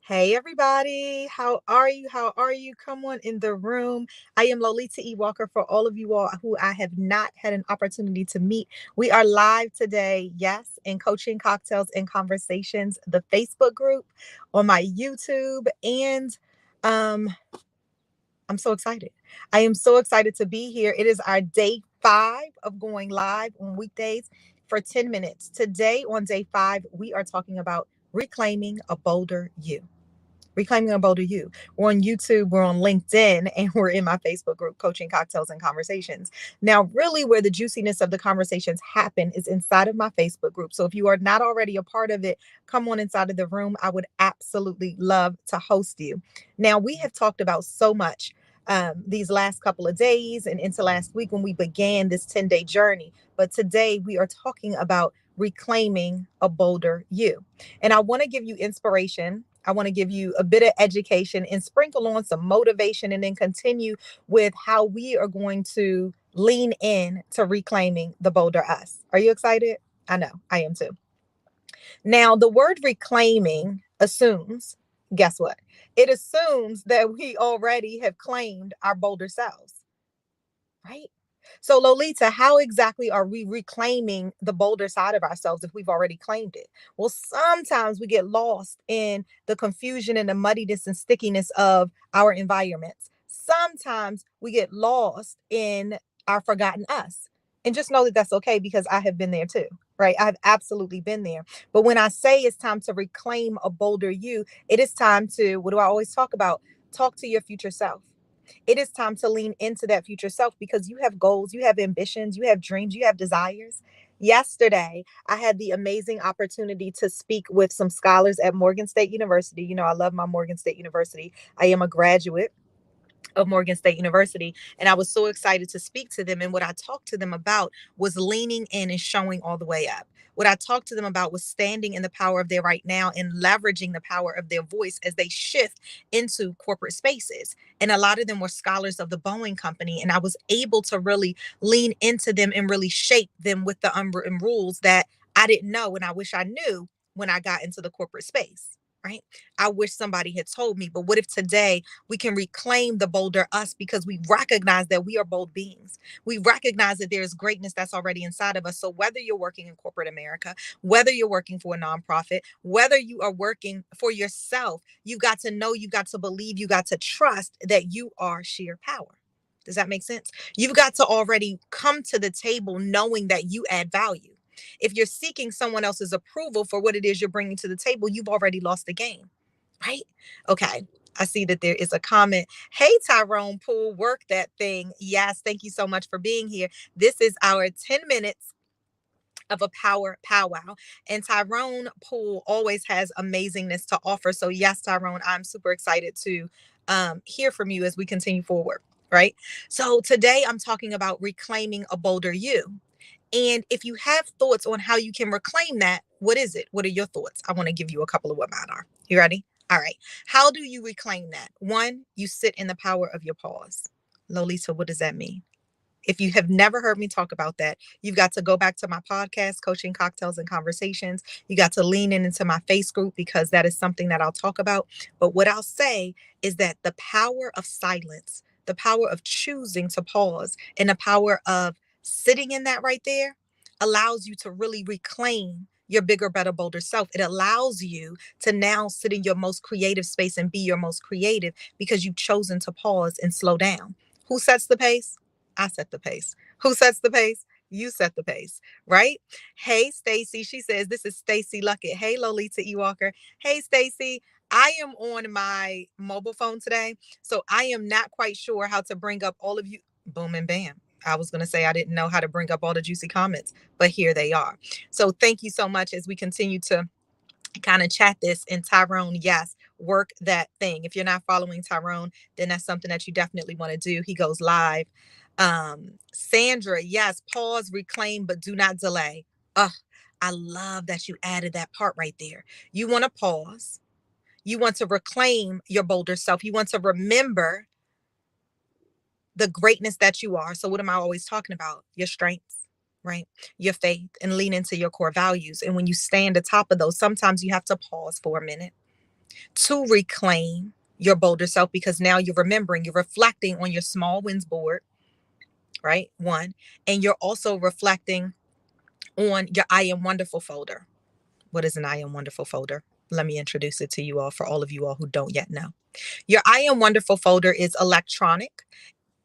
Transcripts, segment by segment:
Hey everybody, how are you? How are you? Come on in the room. I am Lolita E. Walker. For all of you all who I have not had an opportunity to meet, we are live today, yes, in Coaching Cocktails and Conversations, the Facebook group, on my YouTube, and um, I'm so excited. I am so excited to be here. It is our day 5 of going live on weekdays for 10 minutes. Today, on day 5, we are talking about reclaiming a bolder you. Reclaiming a Bolder You. We're on YouTube, we're on LinkedIn, and we're in my Facebook group, Coaching Cocktails and Conversations. Now, really, where the juiciness of the conversations happen is inside of my Facebook group. So if you are not already a part of it, come on inside of the room. I would absolutely love to host you. Now, we have talked about so much these last couple of days and into last week when we began this 10-day journey. But today we are talking about reclaiming a bolder you. And I want to give you inspiration. I want to give you a bit of education and sprinkle on some motivation and then continue with how we are going to lean in to reclaiming the bolder us. Are you excited? I know I am too. Now, the word reclaiming assumes, guess what? It assumes that we already have claimed our bolder selves, right? So, Lolita, how exactly are we reclaiming the bolder side of ourselves if we've already claimed it? Well, sometimes we get lost in the confusion and the muddiness and stickiness of our environments. Sometimes we get lost in our forgotten us. And just know that that's okay because I have been there too, right? I've absolutely been there. But when I say it's time to reclaim a bolder you, it is time to, what do I always talk about? Talk to your future self. It is time to lean into that future self because you have goals, you have ambitions, you have dreams, you have desires. Yesterday, I had the amazing opportunity to speak with some scholars at Morgan State University. You know, I love my Morgan State University. I am a graduate of Morgan State University. And I was so excited to speak to them. And what I talked to them about was leaning in and showing all the way up. What I talked to them about was standing in the power of their right now and leveraging the power of their voice as they shift into corporate spaces. And a lot of them were scholars of the Boeing Company. And I was able to really lean into them and really shape them with the unwritten rules that I didn't know and I wish I knew when I got into the corporate space. Right. I wish somebody had told me. But what if today we can reclaim the bolder us because we recognize that we are bold beings. We recognize that there's greatness that's already inside of us. So whether you're working in corporate America, whether you're working for a nonprofit, whether you are working for yourself, you got to know, you got to believe, you got to trust that you are sheer power. Does that make sense? You've got to already come to the table knowing that you add value. If you're seeking someone else's approval for what it is you're bringing to the table, you've already lost the game, right? Okay. I see that there is a comment. Hey, Tyrone Poole, work that thing. Yes, thank you so much for being here. This is our 10 minutes of a power powwow. And Tyrone Poole always has amazingness to offer. So, yes, Tyrone, I'm super excited to hear from you as we continue forward, right? So, today I'm talking about reclaiming a bolder you. And if you have thoughts on how you can reclaim that, what is it? What are your thoughts? I want to give you a couple of what mine are. You ready? All right. How do you reclaim that? One, you sit in the power of your pause. Lolita, what does that mean? If you have never heard me talk about that, you've got to go back to my podcast, Coaching Cocktails and Conversations. You got to lean in into my face group because that is something that I'll talk about. But what I'll say is that the power of silence, the power of choosing to pause, and the power of sitting in that right there allows you to really reclaim your bigger, better, bolder self. It allows you to now sit in your most creative space and be your most creative because you've chosen to pause and slow down. Who sets the pace? I set the pace. Who sets the pace? You set the pace, right? Hey, Stacy. She says, this is Stacy Luckett. Hey, Lolita E. Walker. Hey, Stacy. I am on my mobile phone today, so I am not quite sure how to bring up all of you. Boom and bam. I was going to say I didn't know how to bring up all the juicy comments, but here they are. So thank you so much as we continue to kind of chat this. And Tyrone, yes, work that thing. If you're not following Tyrone, then that's something that you definitely want to do. He goes live. Sandra, yes, pause, reclaim, but do not delay. Oh, I love that you added that part right there. You want to pause. You want to reclaim your bolder self. You want to remember the greatness that you are. So what am I always talking about? Your strengths, right? Your faith, and lean into your core values. And when you stand atop of those, sometimes you have to pause for a minute. to reclaim your bolder self, because now you're remembering, you're reflecting on your small wins board, right? One. And you're also reflecting on your I Am Wonderful folder. What is an I Am Wonderful folder? Let me introduce it to you all, for all of you all who don't yet know. Your I Am Wonderful folder is electronic,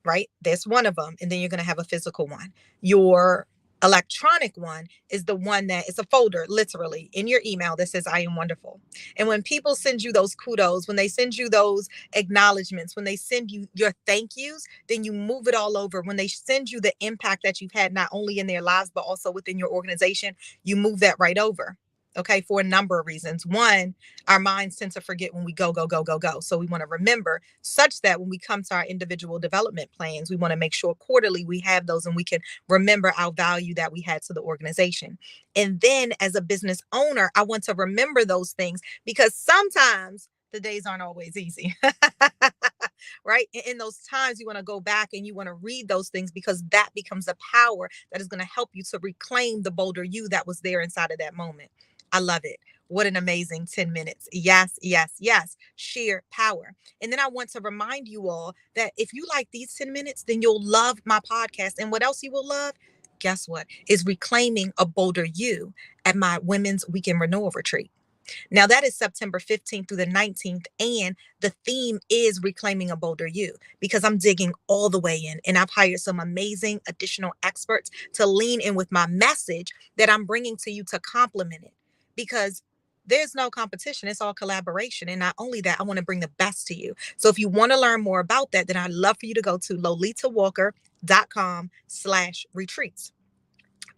right? That's one of them. And then you're going to have a physical one. Your electronic one is the one that is a folder, literally, in your email that says, I am wonderful. And when people send you those kudos, when they send you those acknowledgments, when they send you your thank yous, then you move it all over. When they send you the impact that you've had, not only in their lives, but also within your organization, you move that right over. Okay, for a number of reasons. One, our minds tend to forget when we go, go, go, go, go. So we want to remember, such that when we come to our individual development plans, we want to make sure quarterly we have those and we can remember our value that we had to the organization. And then as a business owner, I want to remember those things, because sometimes the days aren't always easy. Right? In those times, you want to go back and you want to read those things, because that becomes a power that is going to help you to reclaim the bolder you that was there inside of that moment. I love it. What an amazing 10 minutes. Yes, yes, yes. Sheer power. And then I want to remind you all that if you like these 10 minutes, then you'll love my podcast. And what else you will love? Guess what? Is reclaiming a bolder you at my Women's Weekend Renewal Retreat. Now, that is September 15th through the 19th. And the theme is reclaiming a bolder you, because I'm digging all the way in. And I've hired some amazing additional experts to lean in with my message that I'm bringing to you to complement it. Because there's no competition. It's all collaboration. And not only that, I want to bring the best to you. So if you want to learn more about that, then I'd love for you to go to lolitawalker.com/retreats.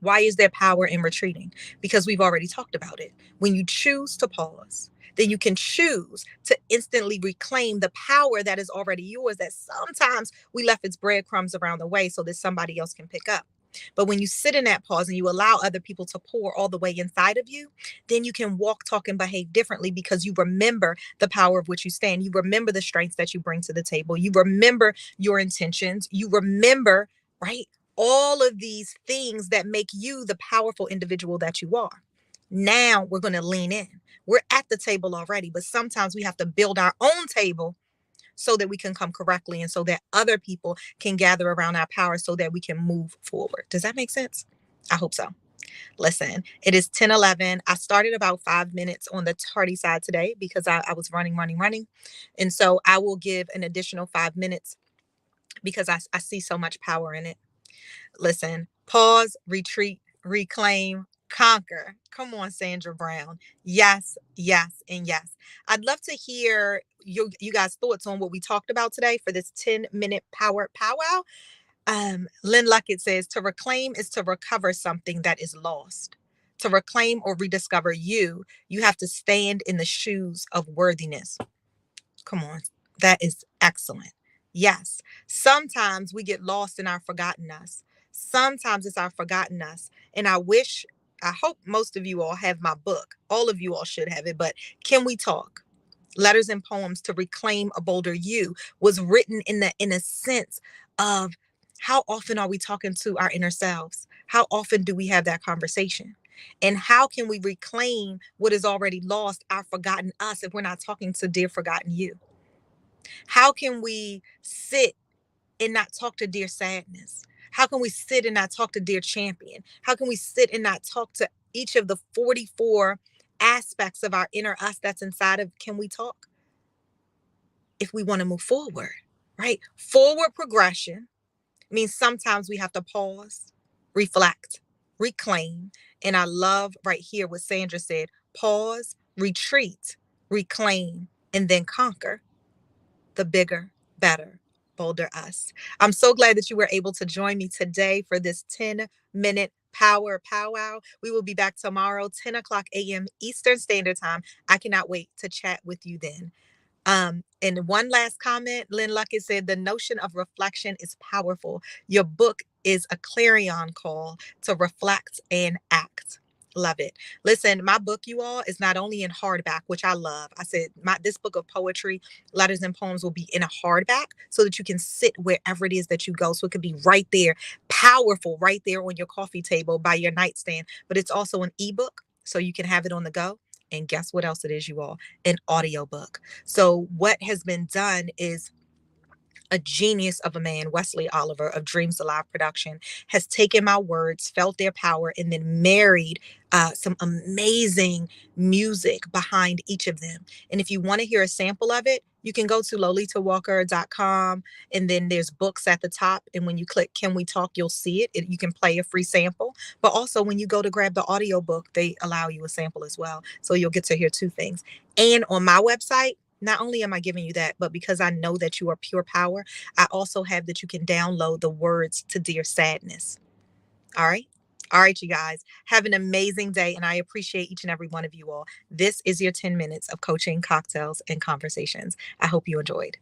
Why is there power in retreating? Because we've already talked about it. When you choose to pause, then you can choose to instantly reclaim the power that is already yours, that sometimes we left its breadcrumbs around the way so that somebody else can pick up. But when you sit in that pause and you allow other people to pour all the way inside of you, then you can walk, talk, and behave differently, because you remember the power of which you stand. You remember the strengths that you bring to the table. You remember your intentions. You remember, right? All of these things that make you the powerful individual that you are. Now we're going to lean in. We're at the table already, but sometimes we have to build our own table so that we can come correctly, and so that other people can gather around our power so that we can move forward. Does that make sense? I hope so. Listen, it is 10:11. I started about 5 minutes on the tardy side today because I was running. And so I will give an additional 5 minutes, because I see so much power in it. Listen, pause, retreat, reclaim, conquer. Come on, Sandra Brown. Yes, yes, and yes. I'd love to hear you guys' thoughts on what we talked about today for this 10-minute power powwow. Lynn Luckett says, to reclaim is to recover something that is lost. To reclaim or rediscover you have to stand in the shoes of worthiness. Come on. That is excellent. Yes. Sometimes we get lost in our forgotten us. Sometimes it's our forgotten us. And I hope most of you all have my book. All of you all should have it. But Can We Talk? Letters and Poems to Reclaim a Bolder You was written in a sense of, how often are we talking to our inner selves? How often do we have that conversation? And how can we reclaim what is already lost, our forgotten us, if we're not talking to dear forgotten you? How can we sit and not talk to dear sadness? How can we sit and not talk to dear champion? How can we sit and not talk to each of the 44 aspects of our inner us that's inside of Can We Talk? If we want to move forward, right? Forward progression means sometimes we have to pause, reflect, reclaim. And I love right here what Sandra said: pause, retreat, reclaim, and then conquer the bigger, better, bolder us. I'm so glad that you were able to join me today for this 10-minute power powwow. We will be back tomorrow, 10 o'clock a.m. Eastern Standard Time. I cannot wait to chat with you then. And one last comment, Lynn Luckett said, the notion of reflection is powerful. Your book is a clarion call to reflect and act. Love it. Listen, my book, you all, is not only in hardback, which I love. I said this book of poetry, letters and poems, will be in a hardback so that you can sit wherever it is that you go. So it could be right there, powerful, right there on your coffee table by your nightstand. But it's also an ebook, so you can have it on the go. And guess what else it is, you all? An audiobook. So what has been done is a genius of a man, Wesley Oliver of Dreams Alive Production, has taken my words, felt their power, and then married some amazing music behind each of them. And if you want to hear a sample of it, you can go to lolitawalker.com, and then there's books at the top. And when you click Can We Talk, you'll see it. You can play a free sample. But also, when you go to grab the audiobook, they allow you a sample as well. So you'll get to hear two things. And on my website, not only am I giving you that, but because I know that you are pure power, I also have that you can download the words to Dear Sadness. All right. All right, you guys, have an amazing day. And I appreciate each and every one of you all. This is your 10 minutes of coaching, cocktails, and conversations. I hope you enjoyed.